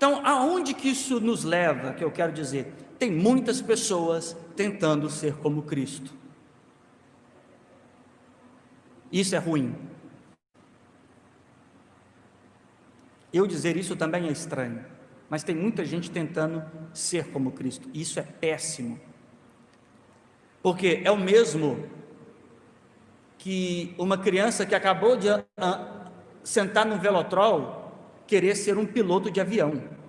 Então, aonde que isso nos leva, que eu quero dizer? Tem muitas pessoas tentando ser como Cristo. Isso é ruim. Eu dizer isso também é estranho, mas tem muita gente tentando ser como Cristo. Isso é péssimo. Porque é o mesmo que uma criança que acabou de sentar num velotrol querer ser um piloto de avião.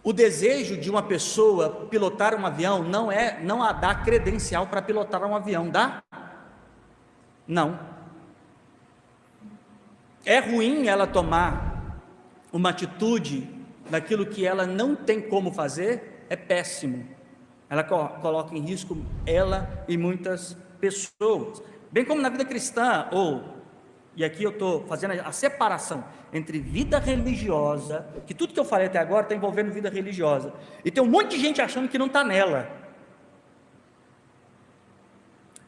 O desejo de uma pessoa pilotar um avião não a dá credencial para pilotar um avião, dá? Não. É ruim ela tomar uma atitude daquilo que ela não tem como fazer, é péssimo. Ela coloca em risco ela e muitas pessoas. Bem como na vida cristã, e aqui eu estou fazendo a separação entre vida religiosa, que tudo que eu falei até agora está envolvendo vida religiosa, e tem um monte de gente achando que não está nela.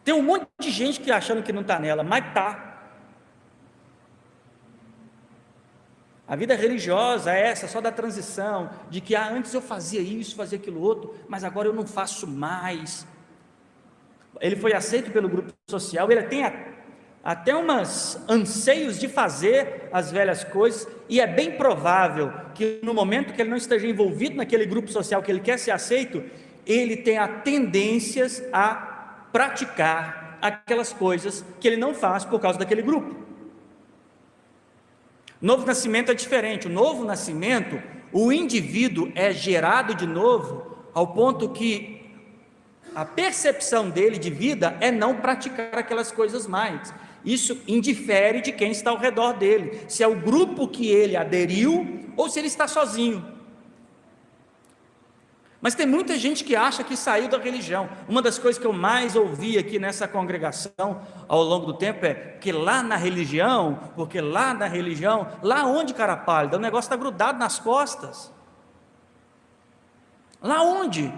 Tem um monte de gente que achando que não está nela, mas está. A vida religiosa é essa, só da transição, de que antes eu fazia isso, fazia aquilo outro, mas agora eu não faço mais. Ele foi aceito pelo grupo social, ele tem até umas anseios de fazer as velhas coisas, e é bem provável que no momento que ele não esteja envolvido naquele grupo social que ele quer ser aceito, ele tenha tendências a praticar aquelas coisas que ele não faz por causa daquele grupo. Novo nascimento é diferente. O novo nascimento, o indivíduo é gerado de novo ao ponto que a percepção dele de vida é não praticar aquelas coisas mais. Isso indifere de quem está ao redor dele, se é o grupo que ele aderiu ou se ele está sozinho. Mas tem muita gente que acha que saiu da religião. Uma das coisas que eu mais ouvi aqui nessa congregação ao longo do tempo é que lá na religião, lá onde, cara pálida, o negócio está grudado nas costas. Lá onde?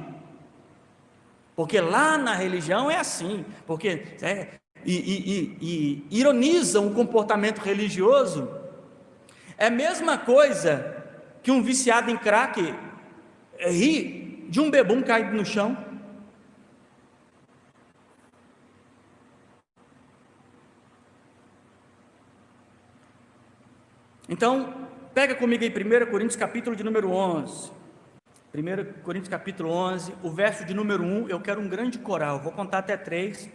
Porque lá na religião é assim, porque ironizam o comportamento religioso. É a mesma coisa que um viciado em crack ri de um bebum caído no chão. Então, pega comigo aí 1 Coríntios capítulo de número 11. 1 Coríntios capítulo 11, o verso de número 1, eu quero um grande coral, vou contar até 3,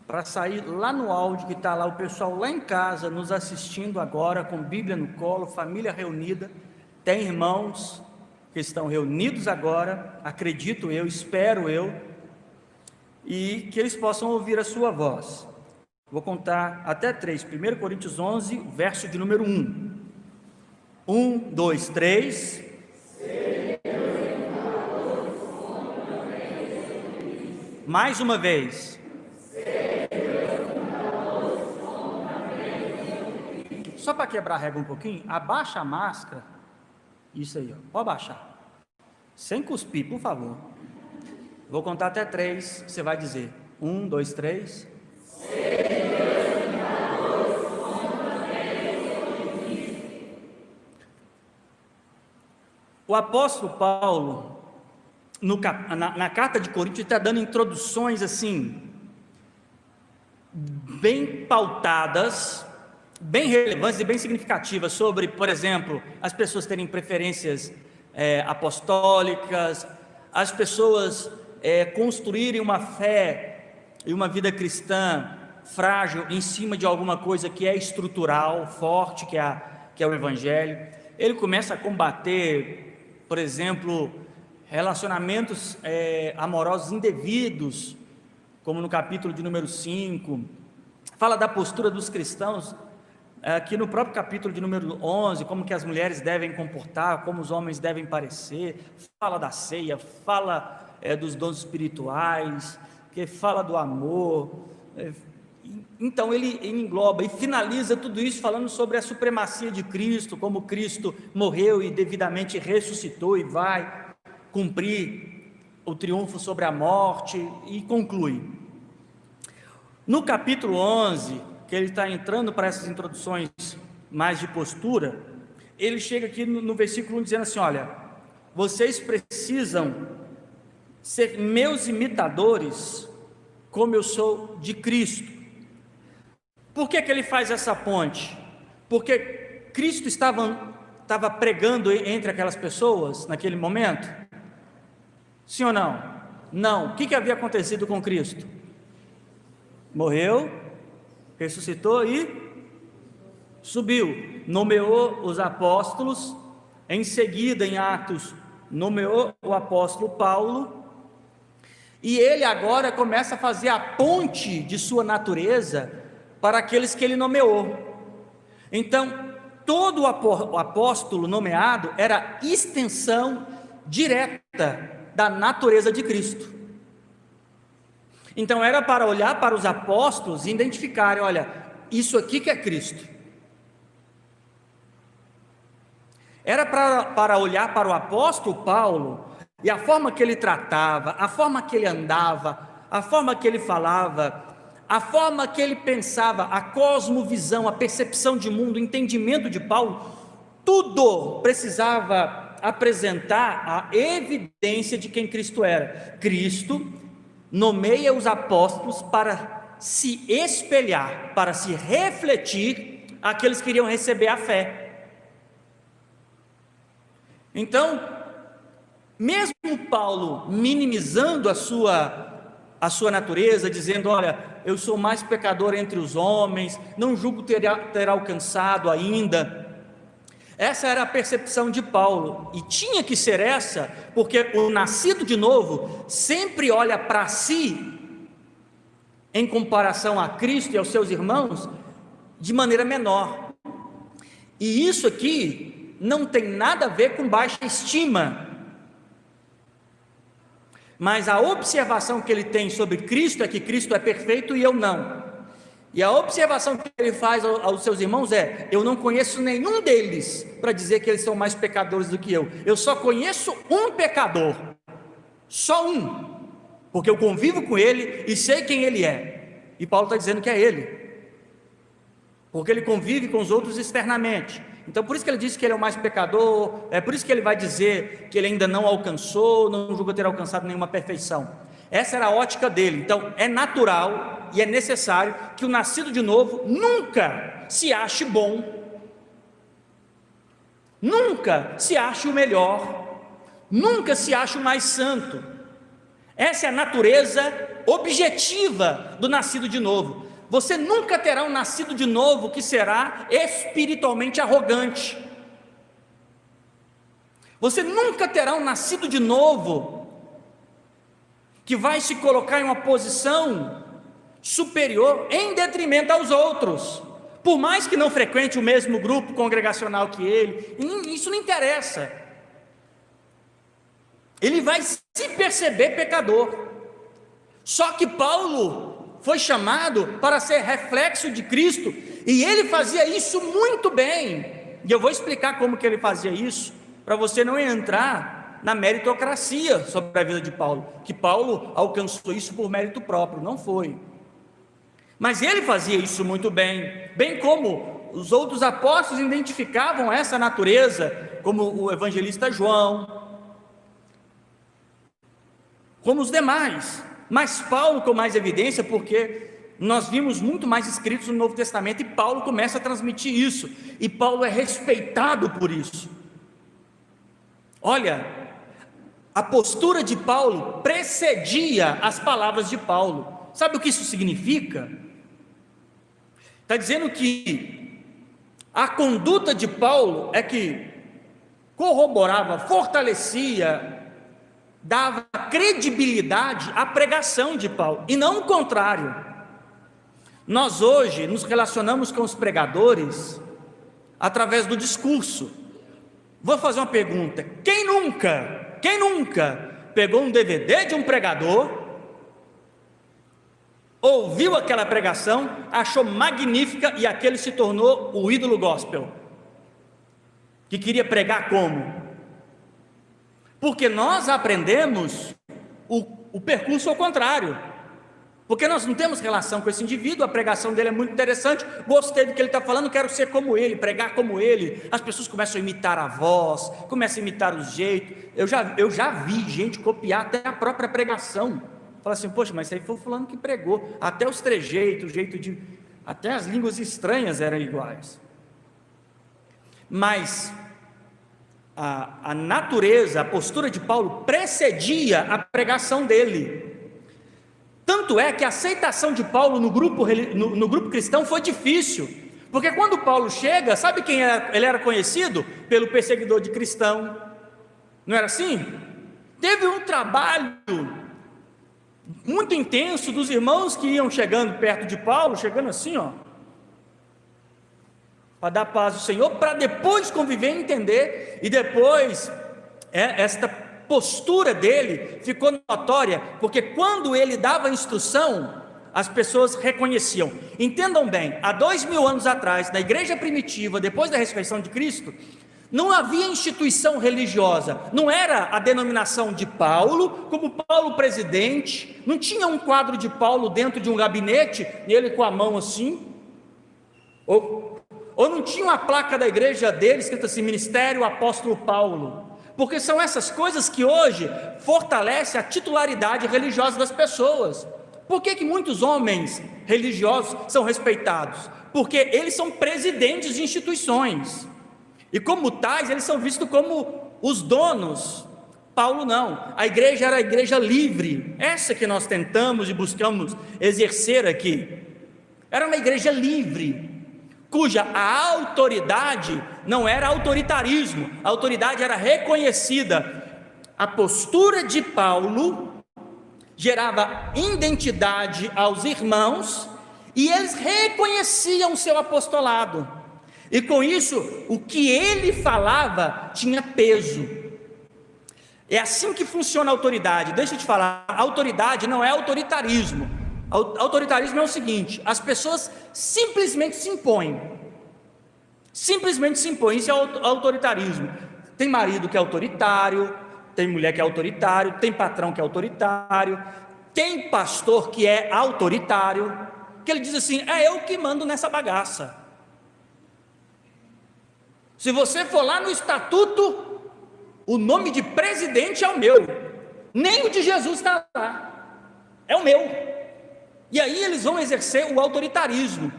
para sair lá no áudio que está lá, o pessoal lá em casa, nos assistindo agora, com Bíblia no colo, família reunida, tem irmãos que estão reunidos agora, acredito eu, espero eu, e que eles possam ouvir a sua voz. Vou contar até 3, 1 Coríntios 11, verso de número 1. 1, 2, 3. Mais uma vez. Só para quebrar a regra um pouquinho, abaixa a máscara. Isso aí, ó. Pode abaixar. Sem cuspir, por favor. Vou contar até 3. Você vai dizer 1, 2, 3. O apóstolo Paulo, na carta de Coríntios, está dando introduções assim, bem pautadas, bem relevantes e bem significativas sobre, por exemplo, as pessoas terem preferências apostólicas, as pessoas construírem uma fé e uma vida cristã frágil em cima de alguma coisa que é estrutural, forte, que é o Evangelho. Ele começa a combater, por exemplo, relacionamentos amorosos indevidos, como no capítulo de número 5, fala da postura dos cristãos, aqui no próprio capítulo de número 11, como que as mulheres devem comportar, como os homens devem parecer, fala da ceia, fala dos dons espirituais, que fala do amor. Então ele engloba e finaliza tudo isso falando sobre a supremacia de Cristo, como Cristo morreu e devidamente ressuscitou e vai cumprir o triunfo sobre a morte, e conclui. No capítulo 11, que ele está entrando para essas introduções mais de postura, ele chega aqui no versículo 1 dizendo assim: olha, vocês precisam ser meus imitadores, como eu sou de Cristo. Por que ele faz essa ponte? Porque Cristo estava pregando entre aquelas pessoas naquele momento? Sim ou não? Não. O que havia acontecido com Cristo? Morreu, ressuscitou e subiu, nomeou os apóstolos, em seguida em Atos nomeou o apóstolo Paulo, e ele agora começa a fazer a ponte de sua natureza para aqueles que ele nomeou. Então todo o apóstolo nomeado era extensão direta da natureza de Cristo. Então era para olhar para os apóstolos e identificarem: olha, isso aqui que é Cristo. Era para olhar para o apóstolo Paulo e a forma que ele tratava, a forma que ele andava, a forma que ele falava, a forma que ele pensava, a cosmovisão, a percepção de mundo, o entendimento de Paulo, tudo precisava apresentar a evidência de quem Cristo era. Cristo nomeia os apóstolos para se espelhar, para se refletir àqueles que iriam receber a fé. Então, mesmo Paulo minimizando a sua natureza, dizendo: olha, eu sou mais pecador entre os homens, não julgo ter alcançado ainda. Essa era a percepção de Paulo, e tinha que ser essa, porque o nascido de novo sempre olha para si, em comparação a Cristo e aos seus irmãos, de maneira menor. E isso aqui não tem nada a ver com baixa estima, mas a observação que ele tem sobre Cristo é que Cristo é perfeito e eu não. E a observação que ele faz aos seus irmãos é: eu não conheço nenhum deles para dizer que eles são mais pecadores do que eu só conheço um pecador, só um, porque eu convivo com ele e sei quem ele é. E Paulo está dizendo que é ele, porque ele convive com os outros externamente. Então por isso que ele diz que ele é o mais pecador, é por isso que ele vai dizer que ele ainda não alcançou, não julga ter alcançado nenhuma perfeição. Essa era a ótica dele. Então é natural e é necessário que o nascido de novo nunca se ache bom, nunca se ache o melhor, nunca se ache o mais santo. Essa é a natureza objetiva do nascido de novo. Você nunca terá um nascido de novo que será espiritualmente arrogante. Você nunca terá um nascido de novo que vai se colocar em uma posição superior em detrimento aos outros, por mais que não frequente o mesmo grupo congregacional que ele. Isso não interessa. Ele vai se perceber pecador. Só que Paulo foi chamado para ser reflexo de Cristo, e ele fazia isso muito bem, e eu vou explicar como que ele fazia isso, para você não entrar na meritocracia sobre a vida de Paulo, que Paulo alcançou isso por mérito próprio, não foi, mas ele fazia isso muito bem, bem como os outros apóstolos identificavam essa natureza, como o evangelista João, como os demais. Mas Paulo com mais evidência, porque nós vimos muito mais escritos no Novo Testamento, e Paulo começa a transmitir isso, e Paulo é respeitado por isso. Olha, a postura de Paulo precedia as palavras de Paulo. Sabe o que isso significa? Está dizendo que a conduta de Paulo é que corroborava, fortalecia, dava credibilidade à pregação de Paulo, e não o contrário. Nós hoje nos relacionamos com os pregadores através do discurso. Vou fazer uma pergunta: quem nunca pegou um DVD de um pregador, ouviu aquela pregação, achou magnífica, e aquele se tornou o ídolo gospel, que queria pregar como? Porque nós aprendemos o percurso ao contrário, porque nós não temos relação com esse indivíduo. A pregação dele é muito interessante, gostei do que ele está falando, quero ser como ele, pregar como ele. As pessoas começam a imitar a voz, começam a imitar os jeitos. Eu já vi gente copiar até a própria pregação. Fala assim, poxa, mas isso aí foi o fulano que pregou. Até os trejeitos, o jeito de... até as línguas estranhas eram iguais. Mas a natureza, a postura de Paulo precedia a pregação dele. Tanto é que a aceitação de Paulo no grupo cristão foi difícil, porque quando Paulo chega, sabe quem ele era conhecido? Pelo perseguidor de cristão, não era assim? Teve um trabalho muito intenso dos irmãos que iam chegando perto de Paulo, chegando assim, para dar paz ao Senhor, para depois conviver e entender, e depois esta postura dele ficou notória, porque quando ele dava instrução, as pessoas reconheciam. Entendam bem, há 2000 anos atrás, na igreja primitiva, depois da ressurreição de Cristo, não havia instituição religiosa, não era a denominação de Paulo, como Paulo presidente, não tinha um quadro de Paulo dentro de um gabinete, e ele com a mão assim, ou não tinha uma placa da igreja dele, escrito assim, Ministério Apóstolo Paulo, porque são essas coisas que hoje fortalecem a titularidade religiosa das pessoas. Por que muitos homens religiosos são respeitados? Porque eles são presidentes de instituições, e como tais, eles são vistos como os donos. Paulo não, a igreja era a igreja livre, essa que nós tentamos e buscamos exercer aqui, era uma igreja livre, cuja a autoridade não era autoritarismo, a autoridade era reconhecida. A postura de Paulo gerava identidade aos irmãos, e eles reconheciam o seu apostolado, e com isso, o que ele falava tinha peso. É assim que funciona a autoridade. Deixa eu te falar, a autoridade não é autoritarismo. Autoritarismo é o seguinte: as pessoas simplesmente se impõem. Simplesmente se impõem, isso é autoritarismo. Tem marido que é autoritário, tem mulher que é autoritário, tem patrão que é autoritário, tem pastor que é autoritário, que ele diz assim, é eu que mando nessa bagaça. Se você for lá no estatuto, o nome de presidente é o meu, nem o de Jesus está lá, é o meu. E aí eles vão exercer o autoritarismo.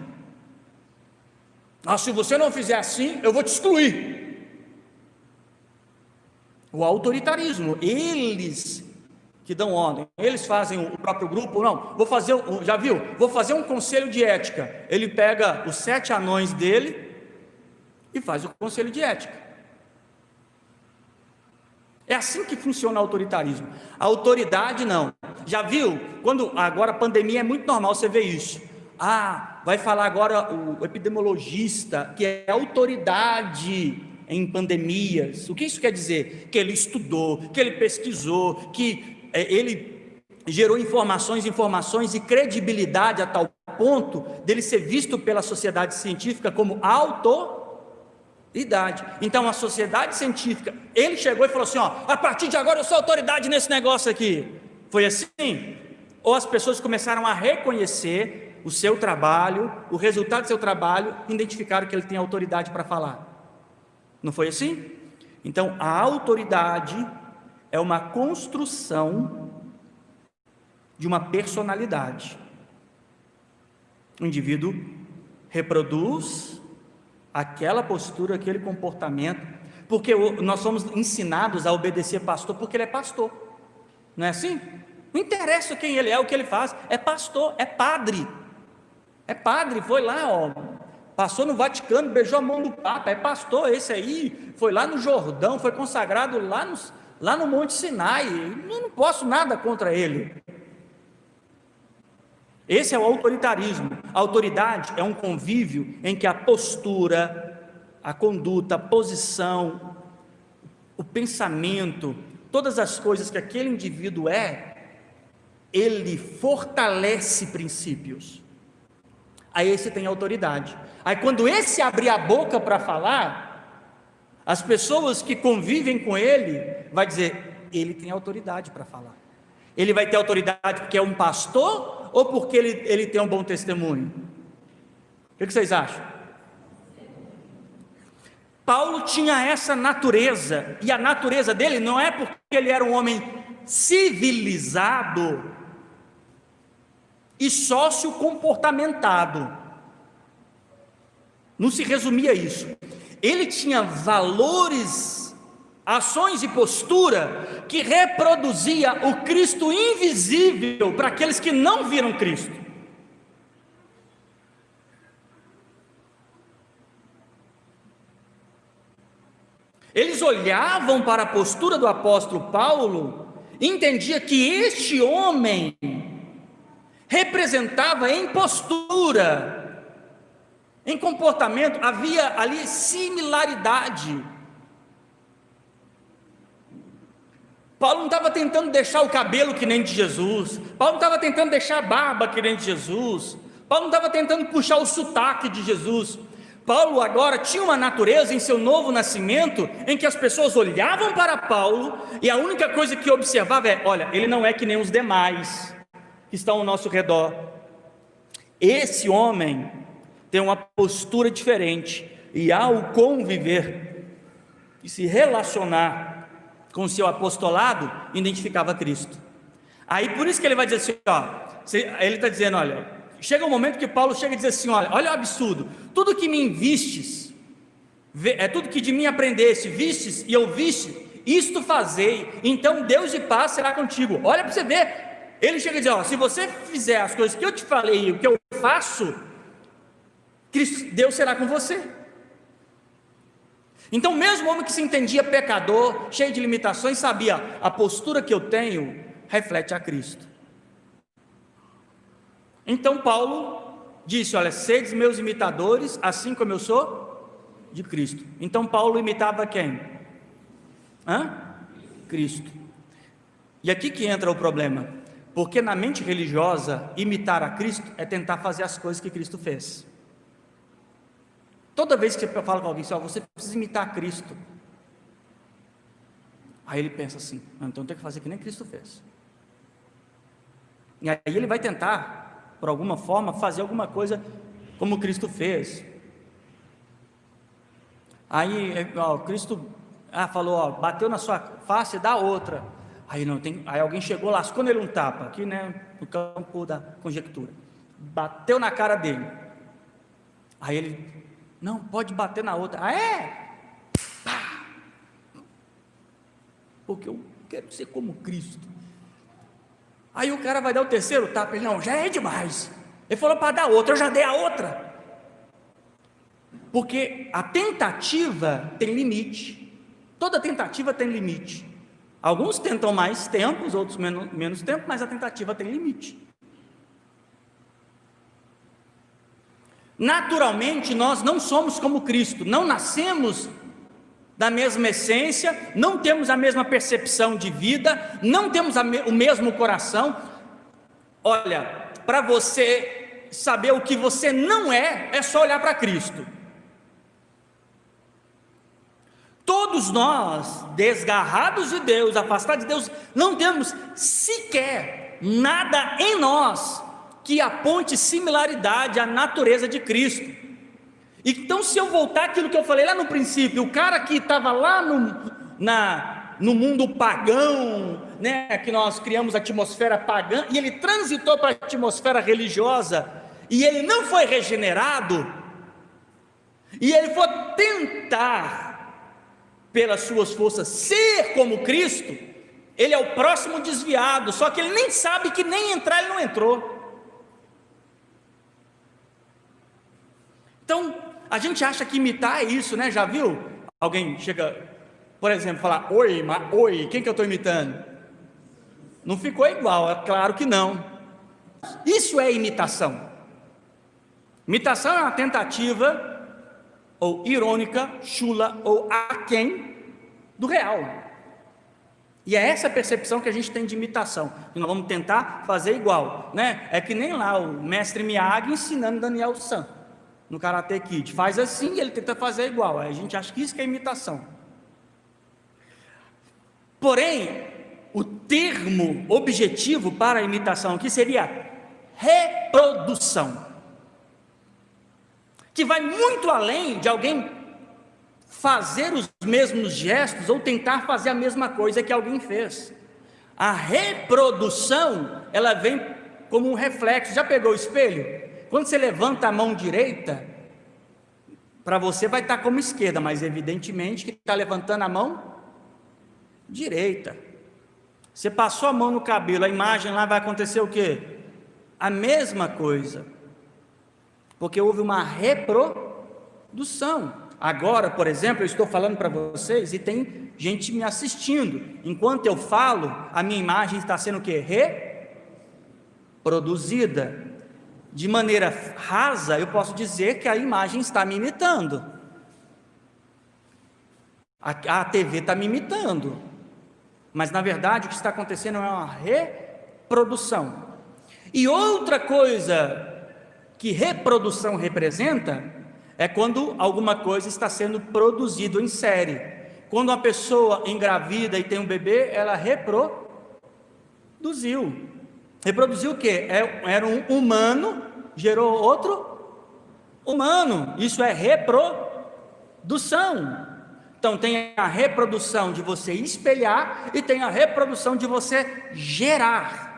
Se você não fizer assim, eu vou te excluir. O autoritarismo, eles que dão ordem, eles fazem o próprio grupo. Não, vou fazer, já viu? Vou fazer um conselho de ética. Ele pega os 7 anões dele e faz o conselho de ética. É assim que funciona o autoritarismo. A autoridade não. Já viu? Quando agora a pandemia é muito normal você ver isso. Vai falar agora o epidemiologista, que é autoridade em pandemias. O que isso quer dizer? Que ele estudou, que ele pesquisou, que ele gerou informações e credibilidade a tal ponto dele ser visto pela sociedade científica como autoridade. Então a sociedade científica, ele chegou e falou assim, a partir de agora eu sou autoridade nesse negócio aqui. Foi assim? Ou as pessoas começaram a reconhecer o seu trabalho, o resultado do seu trabalho, identificaram que ele tem autoridade para falar. Não foi assim? Então a autoridade é uma construção de uma personalidade. O indivíduo reproduz aquela postura, aquele comportamento, porque nós somos ensinados a obedecer pastor, porque ele é pastor, não é assim? Não interessa quem ele é, o que ele faz, é pastor, é padre, foi lá, passou no Vaticano, beijou a mão do Papa, é pastor, esse aí, foi lá no Jordão, foi consagrado lá no Monte Sinai, eu não posso nada contra ele. Esse é o autoritarismo. A autoridade é um convívio em que a postura, a conduta, a posição, o pensamento, todas as coisas que aquele indivíduo ele fortalece princípios. Aí esse tem autoridade. Aí quando esse abrir a boca para falar, as pessoas que convivem com ele vai dizer, ele tem autoridade para falar. Ele vai ter autoridade porque é um pastor, ou porque ele tem um bom testemunho? O que vocês acham? Paulo tinha essa natureza, e a natureza dele não é porque ele era um homem civilizado e sociocomportamentado, não se resumia a isso. Ele tinha valores, ações e postura que reproduzia o Cristo invisível para aqueles que não viram Cristo. Eles olhavam para a postura do apóstolo Paulo e entendiam que este homem representava em postura, em comportamento, havia ali similaridade. Paulo não estava tentando deixar o cabelo que nem de Jesus, Paulo não estava tentando deixar a barba que nem de Jesus, Paulo não estava tentando puxar o sotaque de Jesus. Paulo agora tinha uma natureza em seu novo nascimento, em que as pessoas olhavam para Paulo, e a única coisa que observava é: olha, ele não é que nem os demais que estão ao nosso redor. Esse homem tem uma postura diferente, e ao conviver e se relacionar com o seu apostolado, identificava Cristo. Aí por isso que ele vai dizer assim, ele está dizendo, olha, chega um momento que Paulo chega e diz assim, olha o absurdo, tudo que me invistes, tudo que de mim aprendeste, vistes e ouviste, isto fazei, então Deus de paz será contigo. Olha para você ver, ele chega e diz, se você fizer as coisas que eu te falei, o que eu faço, Deus será com você. Então mesmo o homem que se entendia pecador, cheio de limitações, sabia, a postura que eu tenho reflete a Cristo. Então Paulo disse, olha, sedes meus imitadores, assim como eu sou de Cristo. Então Paulo imitava quem? Cristo. E aqui que entra o problema, porque na mente religiosa, imitar a Cristo é tentar fazer as coisas que Cristo fez. Toda vez que você fala com alguém, você precisa imitar a Cristo, aí ele pensa assim, então tem que fazer que nem Cristo fez. E aí ele vai tentar, por alguma forma, fazer alguma coisa como Cristo fez. Aí Cristo falou, bateu na sua face, dá outra. Aí alguém chegou, lascou nele um tapa, aqui no campo da conjectura, bateu na cara dele. Aí ele, não, pode bater na outra. Pá! Porque eu quero ser como Cristo. Aí o cara vai dar o terceiro tapa, ele, não, já é demais. Ele falou para dar outra, eu já dei a outra. Porque a tentativa tem limite. Toda tentativa tem limite. Alguns tentam mais tempo, os outros menos tempo, mas a tentativa tem limite. Naturalmente nós não somos como Cristo, não nascemos da mesma essência, não temos a mesma percepção de vida, não temos o mesmo coração. Olha, para você saber o que você não é só olhar para Cristo. Todos nós, desgarrados de Deus, afastados de Deus, não temos sequer nada em nós que aponte similaridade à natureza de Cristo. Então, se eu voltar àquilo que eu falei lá no princípio, o cara que estava lá no mundo pagão, né, que nós criamos a atmosfera pagã, e ele transitou para a atmosfera religiosa, e ele não foi regenerado, e ele foi tentar, pelas suas forças, ser como Cristo, ele é o próximo desviado, só que ele nem sabe que nem entrar ele não entrou. Então, a gente acha que imitar é isso, né? Já viu? Alguém chega, por exemplo, falar, oi, quem que eu estou imitando? Não ficou igual, é claro que não. Isso é imitação. Imitação é uma tentativa, ou irônica, chula, ou aquém do real. E é essa percepção que a gente tem de imitação. E nós vamos tentar fazer igual, né? É que nem lá o mestre Miyagi ensinando Daniel San no Karate Kid, faz assim e ele tenta fazer igual, aí a gente acha que isso que é imitação. Porém, o termo objetivo para a imitação aqui seria reprodução, que vai muito além de alguém fazer os mesmos gestos ou tentar fazer a mesma coisa que alguém fez. A reprodução, ela vem como um reflexo. Já pegou o espelho? Quando você levanta a mão direita, para você vai estar como esquerda, mas evidentemente que está levantando a mão direita. Você passou a mão no cabelo, a imagem lá vai acontecer o quê? A mesma coisa, porque houve uma reprodução. Agora, por exemplo, eu estou falando para vocês e tem gente me assistindo. Enquanto eu falo, a minha imagem está sendo o quê? Reproduzida. De maneira rasa, eu posso dizer que a imagem está me imitando. A TV está me imitando. Mas, na verdade, o que está acontecendo é uma reprodução. E outra coisa que reprodução representa é quando alguma coisa está sendo produzido em série. Quando uma pessoa engravida e tem um bebê, ela reproduziu. Reproduziu o quê? Era um humano, gerou outro humano. Isso é reprodução. Então tem a reprodução de você espelhar e tem a reprodução de você gerar.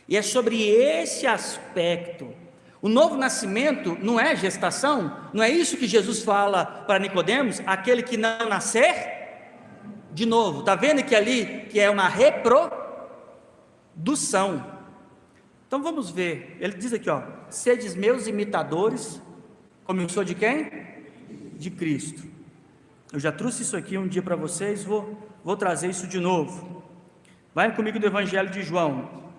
E é sobre esse aspecto. O novo nascimento não é gestação, não é isso que Jesus fala para Nicodemos, aquele que não nascer de novo. Está vendo que ali que é uma reprodução. Então vamos ver, ele diz aqui, sedes meus imitadores, como eu sou de quem? De Cristo. Eu já trouxe isso aqui um dia para vocês, vou trazer isso de novo. Vai comigo no Evangelho de João,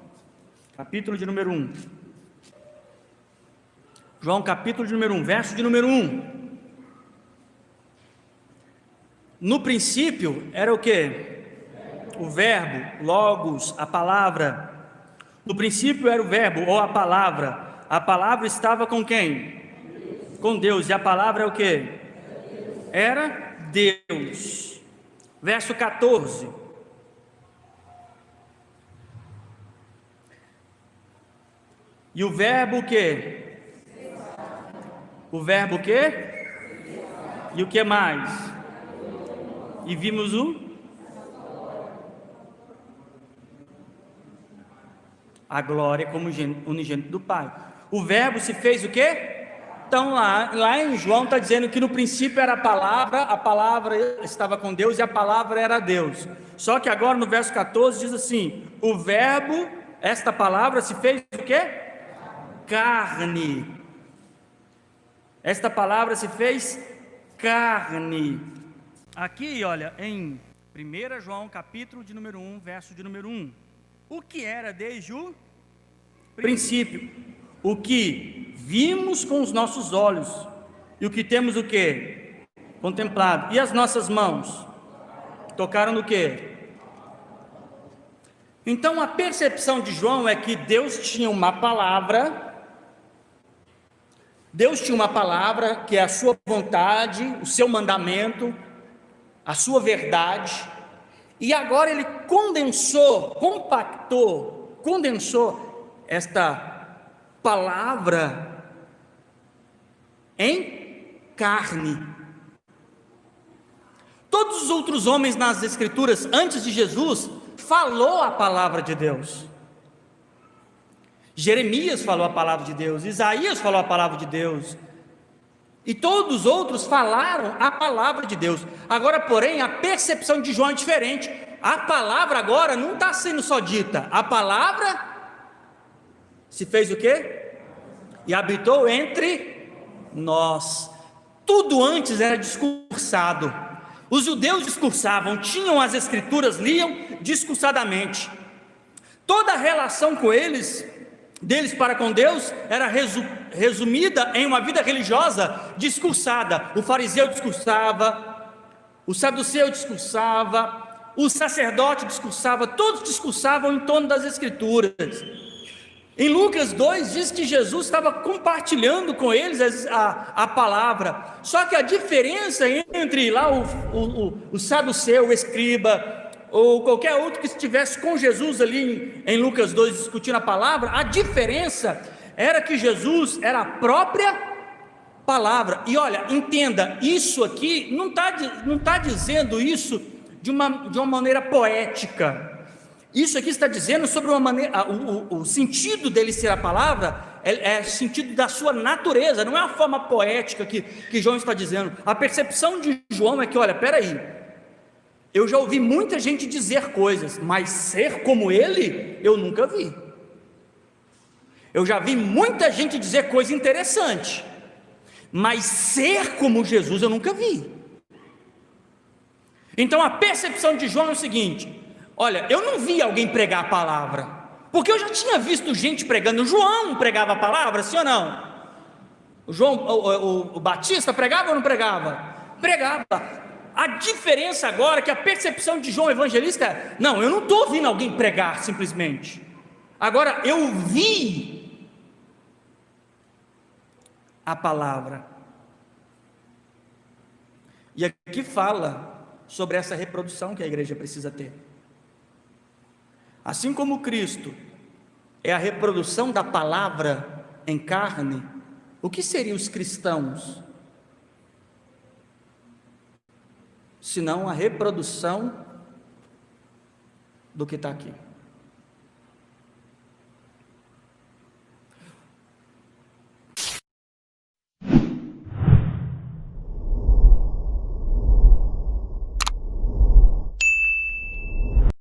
capítulo de número 1. João capítulo de número 1, verso de número 1. No princípio era o que? O verbo, logos, a palavra. No princípio era o verbo, ou a palavra. A palavra estava com quem? Com Deus. E a palavra é o que? Era Deus. Verso 14. E o verbo o que? O verbo o que? E o que mais? E vimos a glória como unigênito do Pai. O verbo se fez o quê? Então lá em João está dizendo que no princípio era a palavra estava com Deus e a palavra era Deus. Só que agora no verso 14 diz assim: o verbo, esta palavra se fez o quê? Carne. Esta palavra se fez carne. Aqui, olha, em 1 João capítulo de número 1, verso de número 1. O que era desde o princípio, o que vimos com os nossos olhos, e o que temos o que? Contemplado. E as nossas mãos? Tocaram no que? Então a percepção de João é que Deus tinha uma palavra, que é a sua vontade, o seu mandamento, a sua verdade, e agora ele condensou esta palavra em carne. Todos os outros homens nas Escrituras, antes de Jesus, falou a palavra de Deus. Jeremias falou a palavra de Deus, Isaías falou a palavra de Deus, e todos os outros falaram a palavra de Deus. Agora, porém, a percepção de João é diferente. A palavra agora não está sendo só dita, a palavra se fez o quê? E habitou entre nós. Tudo antes era discursado. Os judeus discursavam, tinham as escrituras, liam discursadamente. Toda a relação com deles para com Deus era resumida em uma vida religiosa discursada. O fariseu discursava, o saduceu discursava, o sacerdote discursava, todos discursavam em torno das escrituras. Em Lucas 2 diz que Jesus estava compartilhando com eles a palavra. Só que a diferença entre lá o saduceu, o escriba, ou qualquer outro que estivesse com Jesus ali em Lucas 2 discutindo a palavra, a diferença era que Jesus era a própria palavra. E olha, entenda, isso aqui não está dizendo isso de uma maneira poética. Isso aqui está dizendo sobre uma maneira, o sentido dele ser a palavra é sentido da sua natureza, não é a forma poética que João está dizendo. A percepção de João é que, olha, peraí, eu já ouvi muita gente dizer coisas, mas ser como ele, eu nunca vi. Eu já vi muita gente dizer coisa interessante, mas ser como Jesus eu nunca vi. Então a percepção de João é o seguinte: olha, eu não vi alguém pregar a palavra, porque eu já tinha visto gente pregando. João pregava a palavra, sim ou não? O Batista pregava ou não pregava? Pregava. A diferença agora é que a percepção de João Evangelista é: não, eu não estou ouvindo alguém pregar simplesmente, agora eu vi a palavra. E aqui fala sobre essa reprodução que a igreja precisa ter. Assim como Cristo é a reprodução da palavra em carne, o que seriam os cristãos senão a reprodução do que está aqui?